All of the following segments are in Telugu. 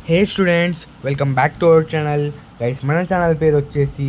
Hey students, welcome back to our channel. Guys, మన ఛానల్ పేరు వచ్చేసి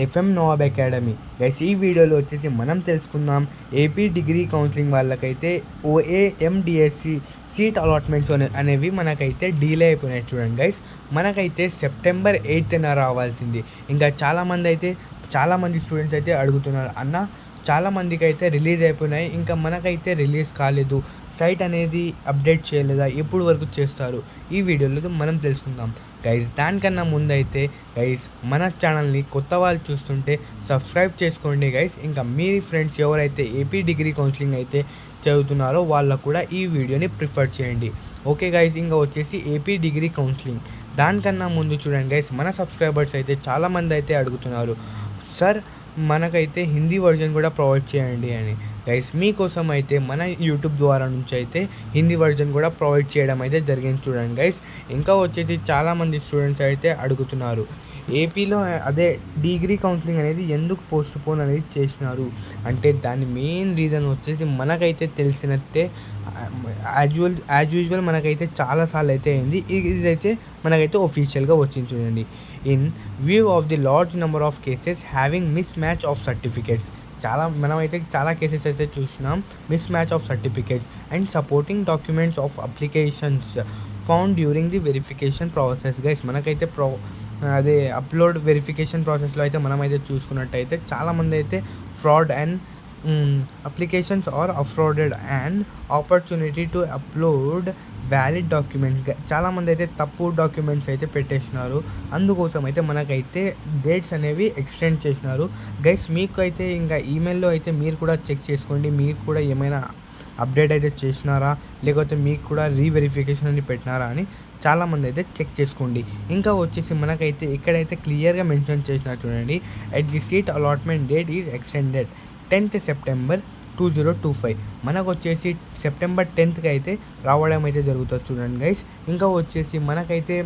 ఎఫ్ఎం నోవాబ్ అకాడమీ. గైస్, ఈ వీడియోలో వచ్చేసి మనం తెలుసుకుందాం ఏపీ డిగ్రీ కౌన్సిలింగ్ వాళ్ళకైతే ఓఏఎండిఎస్సి సీట్ అలాట్మెంట్స్ అనేవి మనకైతే డీలే అయిపోయినాయి. చూడండి గైస్, మనకైతే సెప్టెంబర్ 8న రావాల్సింది. ఇంకా చాలామంది స్టూడెంట్స్ అయితే అడుగుతున్నారు, అన్న చాలామందికి అయితే రిలీజ్ అయిపోయినాయి, ఇంకా మనకైతే రిలీజ్ కాలేదు, సైట్ అనేది అప్డేట్ చేయలేదా, ఎప్పుడు వరకు చేస్తారు, ఈ వీడియోలో మనం తెలుసుకుందాం. గైస్, దానికన్నా ముందు అయితే గైస్ మన ఛానల్ని కొత్త వాళ్ళు చూస్తుంటే సబ్స్క్రైబ్ చేసుకోండి గైస్. ఇంకా మీ ఫ్రెండ్స్ ఎవరైతే ఏపీ డిగ్రీ కౌన్సిలింగ్ అయితే చదువుతున్నారో వాళ్ళకు కూడా ఈ వీడియోని ప్రిఫర్ చేయండి. ఓకే గైస్, ఇంకా వచ్చేసి ఏపీ డిగ్రీ కౌన్సిలింగ్. దానికన్నా ముందు చూడండి గైస్, మన సబ్స్క్రైబర్స్ అయితే చాలామంది అయితే అడుగుతున్నారు, సార్ మనకైతే హిందీ వర్జన్ కూడా ప్రొవైడ్ చేయండి అని. గైస్, మీకోసం అయితే మన యూట్యూబ్ ద్వారా నుంచి అయితే హిందీ వర్జన్ కూడా ప్రొవైడ్ చేయడం అయితే జరిగింది. చూడండి గైస్, ఇంకా వచ్చేసి చాలామంది స్టూడెంట్స్ అయితే అడుగుతున్నారు, ఏపీలో అదే డిగ్రీ కౌన్సిలింగ్ అనేది ఎందుకు పోస్ట్ పోన్ అనేది చేసినారు అంటే దాని మెయిన్ రీజన్ వచ్చేసి మనకైతే తెలిసినట్టే యాజ్ యూజువల్ మనకైతే చాలాసార్లు అయితే అయింది. ఇదైతే మనకైతే ఒఫీషియల్గా వచ్చింది. చూడండి, in view of the large number of cases having miss match of certificates. మనమైతే చాలా కేసెస్ అయితే చూసినాం, miss match of certificates and supporting documents of applications found during the verification process. Guys, మనకైతే అదే అప్లోడ్ వెరిఫికేషన్ ప్రాసెస్లో అయితే మనమైతే చూసుకున్నట్టయితే చాలామంది అయితే fraud and applications are afforded and opportunity to upload valid documents. చాలామంది అయితే తప్పు డాక్యుమెంట్స్ అయితే పెట్టేసినారు, అందుకోసం అయితే మనకైతే డేట్స్ అనేవి ఎక్స్టెండ్ చేసినారు. గైస్, మీకు అయితే ఇంకా ఈమెయిల్లో అయితే మీరు కూడా చెక్ చేసుకోండి, మీరు కూడా ఏమైనా అప్డేట్ అయితే చేసినారా, లేకపోతే మీకు కూడా రీవెరిఫికేషన్ అని పెట్టినారా అని చాలామంది అయితే చెక్ చేసుకోండి. ఇంకా వచ్చేసి మనకైతే ఇక్కడైతే క్లియర్గా మెన్షన్ చేసినారు. చూడండి, at the seat allotment date is extended 10th September 2025. మనకు వచ్చేసి సెప్టెంబర్ 10th అయితే రావడం అయితే జరుగుతుంది. చూడండి గైస్, ఇంకా వచ్చేసి మనకైతే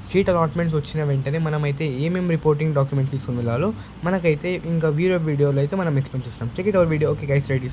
సీట్ అలాట్మెంట్స్ వచ్చిన వెంటనే మనమైతే ఏమేమి రిపోర్టింగ్ డాక్యుమెంట్స్ తీసుకుని వెళ్ళాలో మనకైతే ఇంకా వీడియోలో అయితే మనం ఎక్స్ప్లెయిన్ చేస్తాం. Check it our video. Okay guys, right.